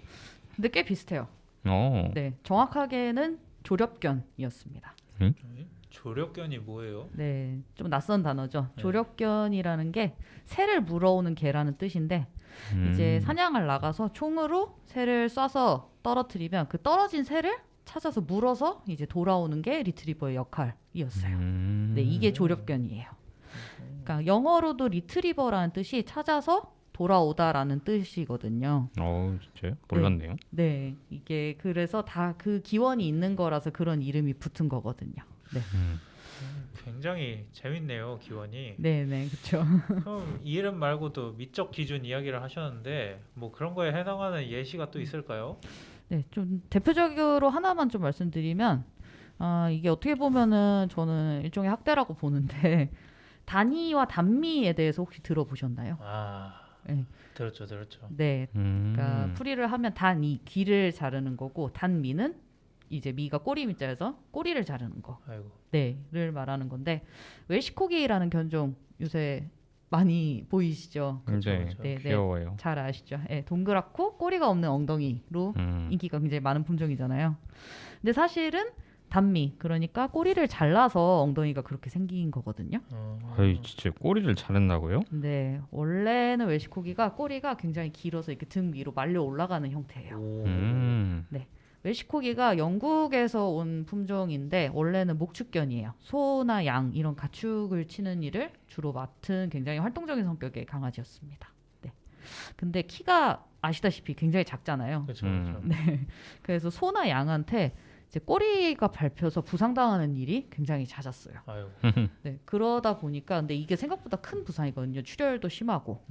근데 꽤 비슷해요. 네, 정확하게는 조렵견이었습니다. 조렵견이 뭐예요? 네, 좀 낯선 단어죠. 조렵견이라는 게 새를 물어오는 개라는 뜻인데, 이제 사냥을 나가서 총으로 새를 쏴서 떨어뜨리면 그 떨어진 새를 찾아서 물어서 이제 돌아오는 게 리트리버의 역할이었어요. 네, 이게 조렵견이에요. 그러니까 영어로도 리트리버라는 뜻이 찾아서 돌아오다라는 뜻이거든요. 진짜요? 몰랐네요. 네, 이게 그래서 다 그 기원이 있는 거라서 그런 이름이 붙은 거거든요. 네, 굉장히 재밌네요, 기원이. 네, 그렇죠. 그럼 이 이름 말고도 미적 기준 이야기를 하셨는데 뭐 그런 거에 해당하는 예시가 또 있을까요? 네, 좀 대표적으로 하나만 좀 말씀드리면, 이게 어떻게 보면은 저는 일종의 학대라고 보는데 단위와 단미에 대해서 혹시 들어보셨나요? 네. 들었죠. 네, 그러니까 풀이를 하면 단이 귀를 자르는 거고 단미는 이제 미가 꼬리 미자여서 꼬리를 자르는 거. 아이고. 네를 말하는 건데 웰시코기라는 견종 요새 많이 보이시죠? 굉장히 그쵸. 네, 귀여워요. 잘 아시죠? 네, 동그랗고 꼬리가 없는 엉덩이로 인기가 굉장히 많은 품종이잖아요. 근데 사실은 단미 그러니까 꼬리를 잘라서 엉덩이가 그렇게 생긴 거거든요. 아이 진짜 꼬리를 자른다고요? 네, 원래는 웰시코기가 꼬리가 굉장히 길어서 이렇게 등 위로 말려 올라가는 형태예요. 웰시코기가 영국에서 온 품종인데 원래는 목축견이에요. 소나 양 이런 가축을 치는 일을 주로 맡은 굉장히 활동적인 성격의 강아지였습니다. 네. 근데 키가 아시다시피 굉장히 작잖아요. 그렇죠. 네. 그래서 소나 양한테 이제 꼬리가 밟혀서 부상당하는 일이 굉장히 잦았어요. 아이고. 네. 그러다 보니까 근데 이게 생각보다 큰 부상이거든요. 출혈도 심하고.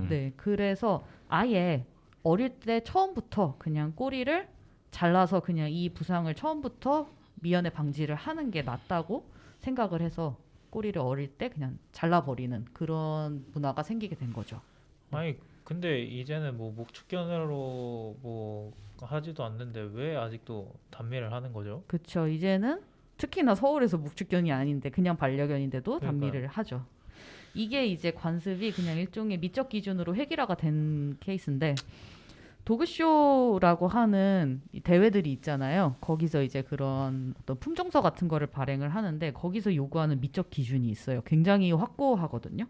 네. 그래서 아예 어릴 때 처음부터 그냥 꼬리를 잘라서 그냥 이 부상을 처음부터 미연에 방지를 하는 게 낫다고 생각을 해서 꼬리를 어릴 때 그냥 잘라버리는 그런 문화가 생기게 된 거죠. 아니 근데 이제는 뭐 목축견으로 뭐 하지도 않는데 왜 아직도 단미를 하는 거죠? 그렇죠. 이제는 특히나 서울에서 목축견이 아닌데 그냥 반려견인데도 그러니까요. 단미를 하죠. 이게 이제 관습이 그냥 일종의 미적 기준으로 획일화가 된 케이스인데 도그쇼라고 하는 이 대회들이 있잖아요. 거기서 이제 그런 어떤 품종서 같은 거를 발행을 하는데 거기서 요구하는 미적 기준이 있어요. 굉장히 확고하거든요.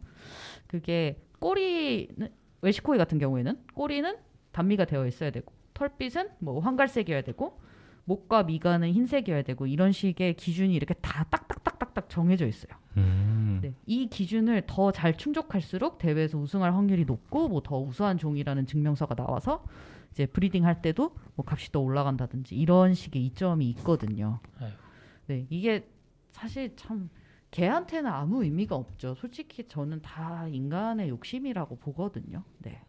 그게 꼬리는 웰시코기 같은 경우에는 꼬리는 단미가 되어 있어야 되고 털빛은 뭐 황갈색이어야 되고 목과 미간은 흰색이어야 되고 이런 식의 기준이 이렇게 다 딱딱딱딱딱 정해져 있어요. 네, 이 기준을 더 잘 충족할수록 대회에서 우승할 확률이 높고 뭐 더 우수한 종이라는 증명서가 나와서 이제 브리딩 할 때도 뭐 값이 더 올라간다든지 이런 식의 이점이 있거든요. 아이고. 네, 이게 사실 참 개한테는 아무 의미가 없죠. 솔직히 저는 다 인간의 욕심이라고 보거든요. 네.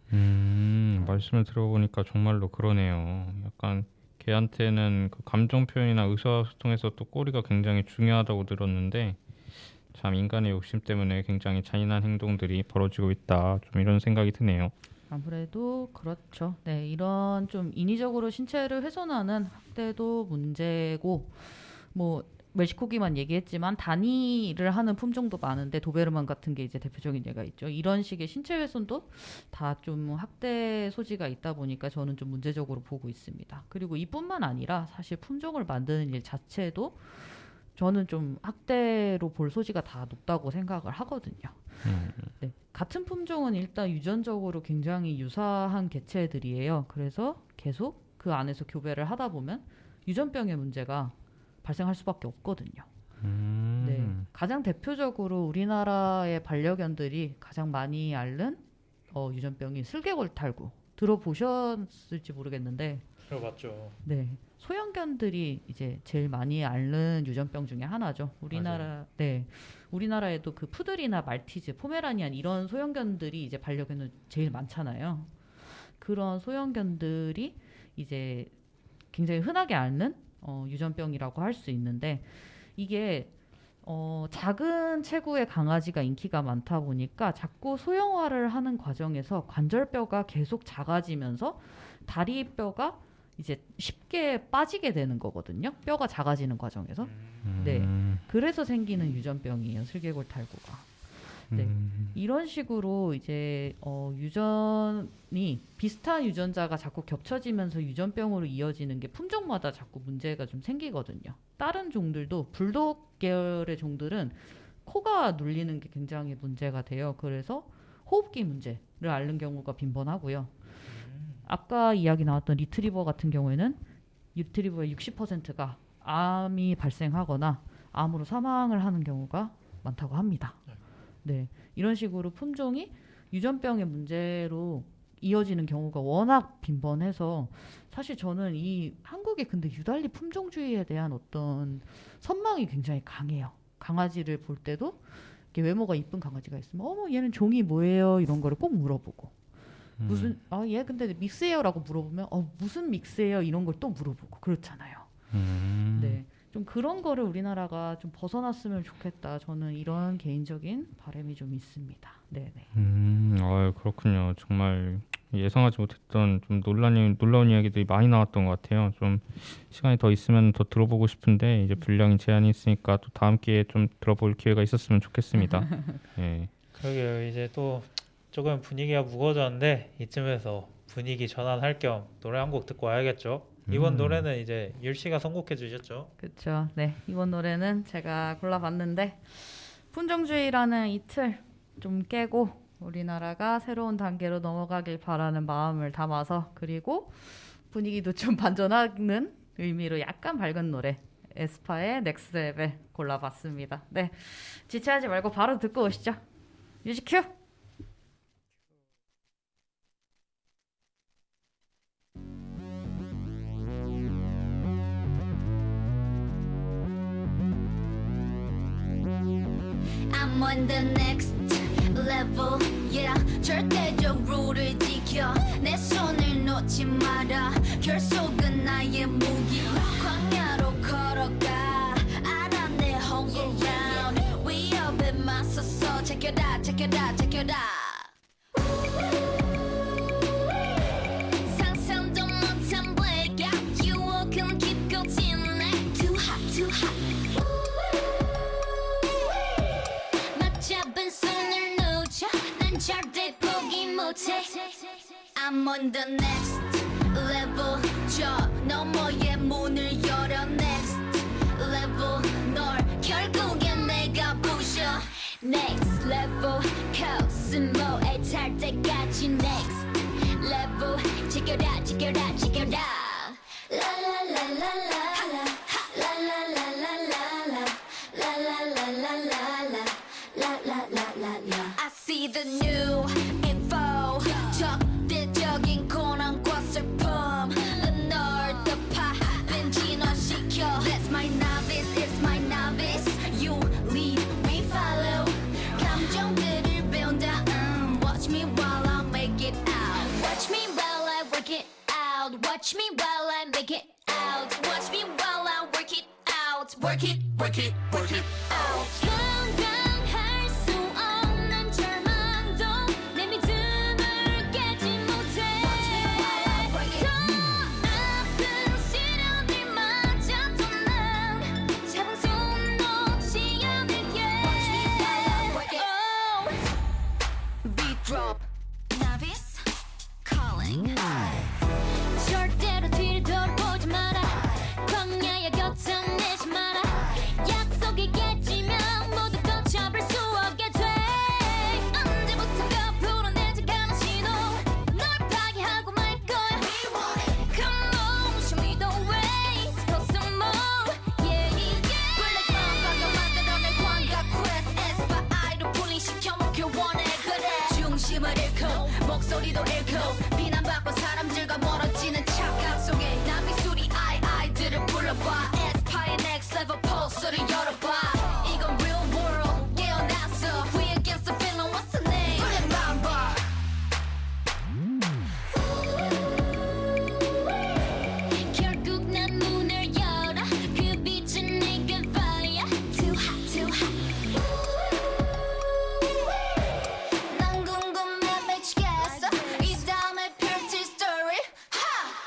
말씀을 들어보니까 정말로 그러네요. 약간 개한테는 그 감정 표현이나 의사소통에서 또 꼬리가 굉장히 중요하다고 들었는데 참 인간의 욕심 때문에 굉장히 잔인한 행동들이 벌어지고 있다. 좀 이런 생각이 드네요. 아무래도 그렇죠. 네, 이런 좀 인위적으로 신체를 훼손하는 학대도 문제고 뭐 멕시코기만 얘기했지만 단위를 하는 품종도 많은데 도베르만 같은 게 이제 대표적인 예가 있죠. 이런 식의 신체 훼손도 다 좀 학대 소지가 있다 보니까 저는 좀 문제적으로 보고 있습니다. 그리고 이뿐만 아니라 사실 품종을 만드는 일 자체도 저는 좀 학대로 볼 소지가 다 높다고 생각을 하거든요. 네, 같은 품종은 일단 유전적으로 굉장히 유사한 개체들이에요. 그래서 계속 그 안에서 교배를 하다 보면 유전병의 문제가 발생할 수밖에 없거든요. 네, 가장 대표적으로 우리나라의 반려견들이 가장 많이 앓는 유전병이 슬개골탈구 들어보셨을지 모르겠는데 들어봤죠. 네, 소형견들이 이제 제일 많이 앓는 유전병 중에 하나죠. 네, 우리나라에도 그 푸들이나 말티즈, 포메라니안 이런 소형견들이 이제 반려견은 제일 많잖아요. 그런 소형견들이 이제 굉장히 흔하게 앓는 유전병이라고 할 수 있는데 이게 작은 체구의 강아지가 인기가 많다 보니까 자꾸 소형화를 하는 과정에서 관절뼈가 계속 작아지면서 다리뼈가 이제 쉽게 빠지게 되는 거거든요. 뼈가 작아지는 과정에서. 네, 그래서 생기는 유전병이에요. 슬개골탈구가. 네, 이런 식으로 이제 유전이 비슷한 유전자가 자꾸 겹쳐지면서 유전병으로 이어지는 게 품종마다 자꾸 문제가 좀 생기거든요. 다른 종들도 불독 계열의 종들은 코가 눌리는 게 굉장히 문제가 돼요. 그래서 호흡기 문제를 앓는 경우가 빈번하고요. 아까 이야기 나왔던 리트리버 같은 경우에는 리트리버의 60%가 암이 발생하거나 암으로 사망을 하는 경우가 많다고 합니다. 네, 이런 식으로 품종이 유전병의 문제로 이어지는 경우가 워낙 빈번해서 사실 저는 이 한국의 근데 유달리 품종주의에 대한 어떤 선망이 굉장히 강해요. 강아지를 볼 때도 이렇게 외모가 이쁜 강아지가 있으면 어머 얘는 종이 뭐예요? 이런 거를 꼭 물어보고 무슨 얘 근데 믹스예요라고 물어보면 무슨 믹스예요? 이런 걸 또 물어보고 그렇잖아요. 네. 좀 그런 거를 우리나라가 좀 벗어났으면 좋겠다. 저는 이런 개인적인 바람이 좀 있습니다. 네네. 그렇군요. 정말 예상하지 못했던 좀 놀라운 이야기들이 많이 나왔던 것 같아요. 좀 시간이 더 있으면 더 들어보고 싶은데 이제 분량이 제한이 있으니까 또 다음 기회에 좀 들어볼 기회가 있었으면 좋겠습니다. 예. 그러게요. 이제 또 조금 분위기가 무거워졌는데 이쯤에서 분위기 전환할 겸 노래 한 곡 듣고 와야겠죠. 이번 노래는 이제 율 씨가 선곡해 주셨죠. 그렇죠. 네, 이번 노래는 제가 골라봤는데 품종주의라는 이 틀 좀 깨고 우리나라가 새로운 단계로 넘어가길 바라는 마음을 담아서 그리고 분위기도 좀 반전하는 의미로 약간 밝은 노래 에스파의 넥스트 레벨 골라봤습니다. 네, 지체하지 말고 바로 듣고 오시죠. 뮤직 큐! I'm on the next level, yeah. 절대적 룰을 지켜 내 손을 놓지 마라. 결속은 나의 무기. 광야로 걸어가 알아 내 home ground. 위협에 맞서서 check it out, check it out, check it out. 상상도 못한 blackout. 유혹은 깊고 진해. Too hot, too hot. 잡은 손을 놓쳐 난 절대 포기 못해. I'm on the next level. 저 너머의 문을 열어 next level. 널 결국엔 내가 부셔 next level. 코스모에 탈 때까지 next level. Check it out, check it out, check it out. La la la la la la la la la la la la la la la la la. La la la la la. I see the new info. 적대적인 고난과 슬픔. 널 덮아 벤진화시켜. That's my novice, it's my novice. You lead, we follow. 감정들을 배운다. Watch me while I make it out. Watch me while I work it out. Watch me while I make it out. Watch me while I work it out. Work it, work it, work it out. 감당할 수 없는 절망도 내 믿음을 깨지 못해. 더 아픈 시련들마저도 난 잡은 손 놓지 않을게. Beat drop, novice calling. 절대로 뒤를 돌아보지 마라. 광야의 곁을 내지 마라. 약속이 깨지면 모두 걷혀볼 수 없게 돼. 언제부턴가 불어내지 않은 신호. 널 파괴하고 말 거야. Come on, show me the way. Go some more, yeah, yeah. Black Mamba 만들어낸 광각 quest. 에스파이로 분리시켜 먹길 원해. 그래 중심을 잃고 목소리도 잃고 비난받고 사람들과 멀어지는 착각 속에 난 미술이 아이들을 불러봐. 에스파의 next level 포스를 열어봐. 이건 real world 깨어났어. We against the feeling, what's the name? Black Mamba. 결국 난 문을 열어. 그 빛은 내게 fire. Too hot, too hot. 난 궁금해 미치겠어. 이 다음에 펼칠 story.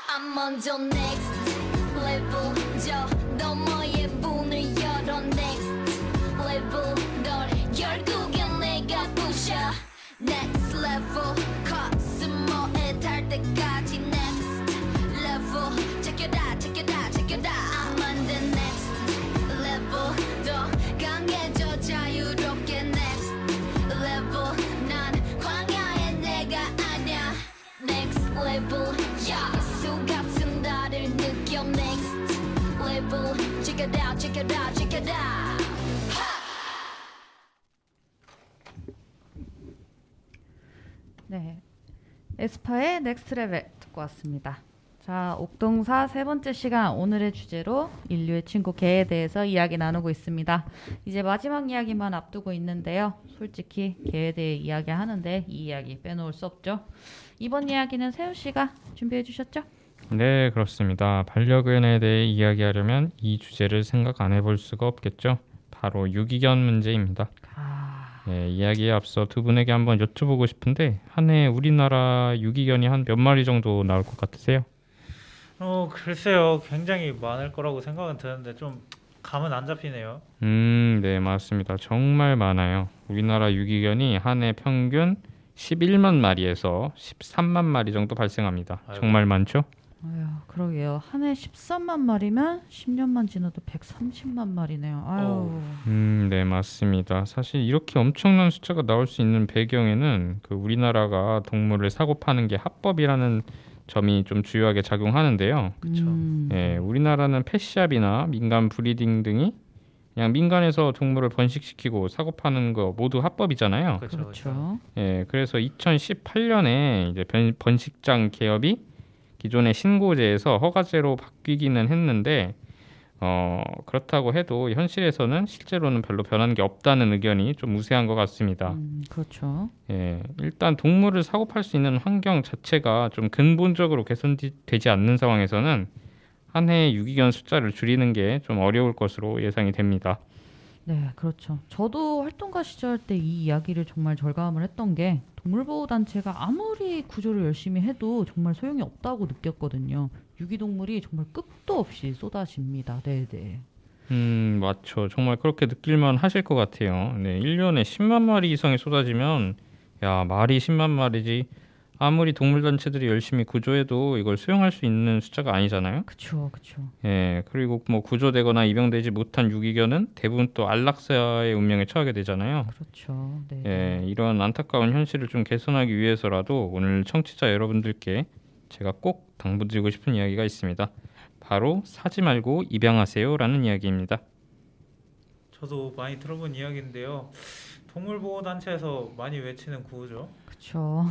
I'm on the next level. 저 너머의 문을 열어 next level. 널 결국엔 내가 부셔 next level. 코스모에 달 때까지 next level. Check it out, check it out, check it out. I'm on the next level. 더 강해져 자유롭게 next level. 난 광야의 내가 아냐 next level. 예수 같은 나를 느껴 next level. Check it out, check it out, check it out. 네, 에스파의 넥스트 레벨 듣고 왔습니다. 자, 옥동사 세 번째 시간 오늘의 주제로 인류의 친구 개에 대해서 이야기 나누고 있습니다. 이제 마지막 이야기만 앞두고 있는데요. 솔직히 개에 대해 이야기하는데 이 이야기 빼놓을 수 없죠. 이번 이야기는 세훈 씨가 준비해 주셨죠? 네, 그렇습니다. 반려견에 대해 이야기하려면 이 주제를 생각 안 해볼 수가 없겠죠. 바로 유기견 문제입니다. 이야기에 앞서 두 분에게 한번 여쭤보고 싶은데 한 해 우리나라 유기견이 한 몇 마리 정도 나올 것 같으세요? 글쎄요. 굉장히 많을 거라고 생각은 드는데 좀 감은 안 잡히네요. 네, 맞습니다. 정말 많아요. 우리나라 유기견이 한 해 평균 11만 마리에서 13만 마리 정도 발생합니다. 아이고. 정말 많죠? 아유, 그러게요. 한 해 13만 마리면 10년만 지나도 130만 마리네요. 아유. 네, 맞습니다. 사실 이렇게 엄청난 숫자가 나올 수 있는 배경에는 그 우리나라가 동물을 사고 파는 게 합법이라는 점이 좀 주요하게 작용하는데요. 그쵸. 우리나라는 펫샵이나 민간 브리딩 등이 그냥 민간에서 동물을 번식시키고 사고 파는 거 모두 합법이잖아요. 그렇죠. 그래서 2018년에 이제 번식장 개업이 기존의 신고제에서 허가제로 바뀌기는 했는데 그렇다고 해도 현실에서는 실제로는 별로 변한 게 없다는 의견이 좀 우세한 것 같습니다. 그렇죠. 일단 동물을 사고 팔 수 있는 환경 자체가 좀 근본적으로 개선되지 않는 상황에서는 한 해 유기견 숫자를 줄이는 게 좀 어려울 것으로 예상이 됩니다. 네, 그렇죠. 저도 활동가 시절 때 이 이야기를 정말 절감을 했던 게 동물보호단체가 아무리 구조를 열심히 해도 정말 소용이 없다고 느꼈거든요. 유기동물이 정말 끝도 없이 쏟아집니다. 네네. 맞죠. 정말 그렇게 느낄만 하실 것 같아요. 네, 1년에 10만 마리 이상이 쏟아지면 야, 말이 10만 마리지. 아무리 동물단체들이 열심히 구조해도 이걸 수용할 수 있는 숫자가 아니잖아요. 그쵸, 그쵸. 그리고 뭐 구조되거나 입양되지 못한 유기견은 대부분 또 안락사의 운명에 처하게 되잖아요. 그렇죠. 네. 이런 안타까운 현실을 좀 개선하기 위해서라도 오늘 청취자 여러분들께 제가 꼭 당부드리고 싶은 이야기가 있습니다. 바로 사지 말고 입양하세요라는 이야기입니다. 저도 많이 들어본 이야기인데요. 동물보호단체에서 많이 외치는 구호죠. 그쵸.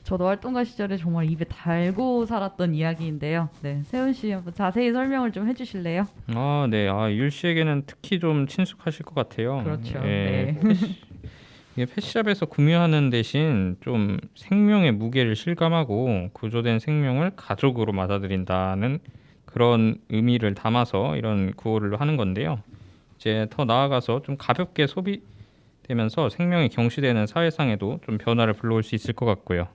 저도 활동가 시절에 정말 입에 달고 살았던 이야기인데요. 네, 세훈 씨 한번 자세히 설명을 좀 해주실래요? 네. 율 씨에게는 특히 좀 친숙하실 것 같아요. 그렇죠. 네. 이게 펫샵에서 구매하는 대신 좀 생명의 무게를 실감하고 구조된 생명을 가족으로 맞아들인다는 그런 의미를 담아서 이런 구호를 하는 건데요. 이제 더 나아가서 좀 가볍게 소비되면서 생명이 경시되는 사회상에도 좀 변화를 불러올 수 있을 것 같고요.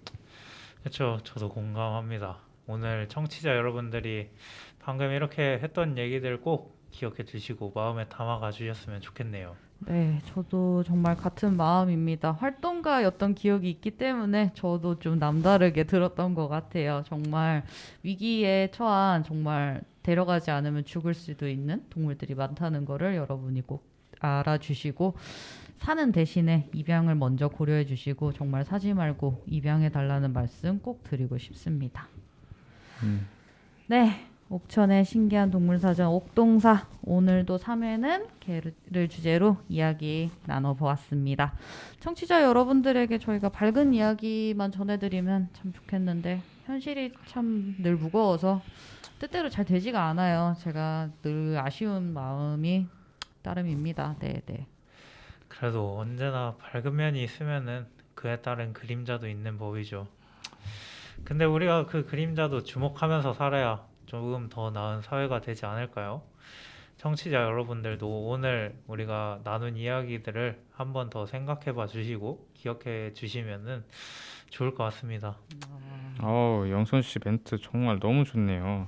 그렇죠. 저도 공감합니다. 오늘 청취자 여러분들이 방금 이렇게 했던 얘기들 꼭 기억해 주시고 마음에 담아가 주셨으면 좋겠네요. 네, 저도 정말 같은 마음입니다. 활동가였던 기억이 있기 때문에 저도 좀 남다르게 들었던 것 같아요. 정말 위기에 처한 정말 데려가지 않으면 죽을 수도 있는 동물들이 많다는 거를 여러분이 꼭 알아주시고 사는 대신에 입양을 먼저 고려해 주시고 정말 사지 말고 입양해 달라는 말씀 꼭 드리고 싶습니다. 네, 옥천의 신기한 동물사전 옥동사 오늘도 3회는 개를 주제로 이야기 나눠보았습니다. 청취자 여러분들에게 저희가 밝은 이야기만 전해드리면 참 좋겠는데 현실이 참 늘 무거워서 뜻대로 잘 되지가 않아요. 제가 늘 아쉬운 마음이 따름입니다. 네네. 그래도 언제나 밝은 면이 있으면은 그에 따른 그림자도 있는 법이죠. 근데 우리가 그 그림자도 주목하면서 살아야 조금 더 나은 사회가 되지 않을까요? 청취자 여러분들도 오늘 우리가 나눈 이야기들을 한 번 더 생각해 봐 주시고 기억해 주시면은 좋을 것 같습니다. 영선 씨 멘트 정말 너무 좋네요.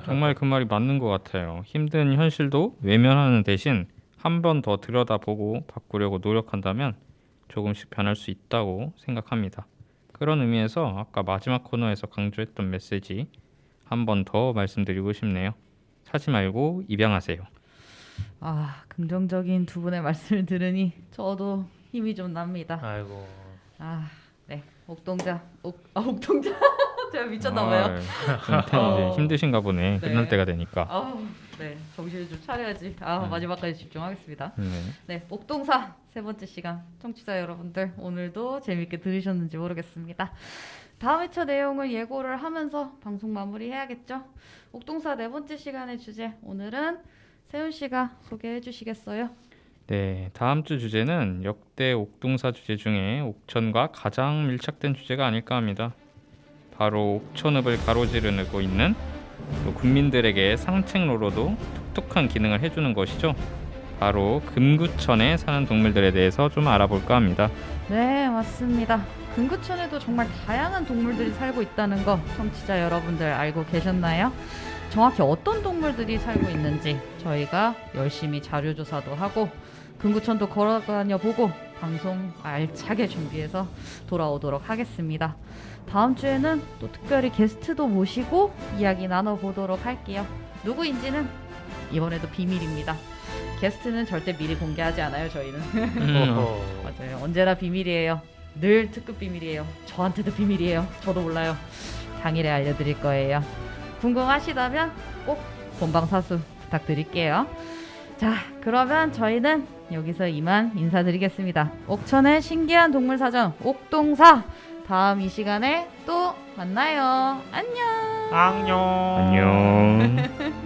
정말 그 말이 맞는 것 같아요. 힘든 현실도 외면하는 대신 한 번 더 들여다보고 바꾸려고 노력한다면 조금씩 변할 수 있다고 생각합니다. 그런 의미에서 아까 마지막 코너에서 강조했던 메시지 한 번 더 말씀드리고 싶네요. 사지 말고 입양하세요. 긍정적인 두 분의 말씀을 들으니 저도 힘이 좀 납니다. 아이고. 네. 옥동자. 제가 미쳤나봐요. 이제 힘드신가 보네. 네. 끝날 때가 되니까. 네, 정신을 좀 차려야지. 마지막까지 집중하겠습니다. 네. 네, 옥동사 세 번째 시간 청취자 여러분들 오늘도 재밌게 들으셨는지 모르겠습니다. 다음 회차 내용을 예고를 하면서 방송 마무리해야겠죠. 옥동사 네 번째 시간의 주제 오늘은 세훈 씨가 소개해 주시겠어요? 네, 다음 주 주제는 역대 옥동사 주제 중에 옥천과 가장 밀착된 주제가 아닐까 합니다. 바로 옥천읍을 가로지르고 있는 또 국민들에게 상책로로도 독특한 기능을 해주는 것이죠. 바로 금구천에 사는 동물들에 대해서 좀 알아볼까 합니다. 네, 맞습니다. 금구천에도 정말 다양한 동물들이 살고 있다는 거 청취자 여러분들 알고 계셨나요? 정확히 어떤 동물들이 살고 있는지 저희가 열심히 자료조사도 하고 금구천도 걸어다녀 보고 방송 알차게 준비해서 돌아오도록 하겠습니다. 다음 주에는 또 특별히 게스트도 모시고 이야기 나눠보도록 할게요. 누구인지는 이번에도 비밀입니다. 게스트는 절대 미리 공개하지 않아요, 저희는. 맞아요. 언제나 비밀이에요. 늘 특급 비밀이에요. 저한테도 비밀이에요. 저도 몰라요. 당일에 알려드릴 거예요. 궁금하시다면 꼭 본방사수 부탁드릴게요. 자, 그러면 저희는 여기서 이만 인사드리겠습니다. 옥천의 신기한 동물사전 옥동사 다음 이 시간에 또 만나요. 안녕. 안녕. 안녕.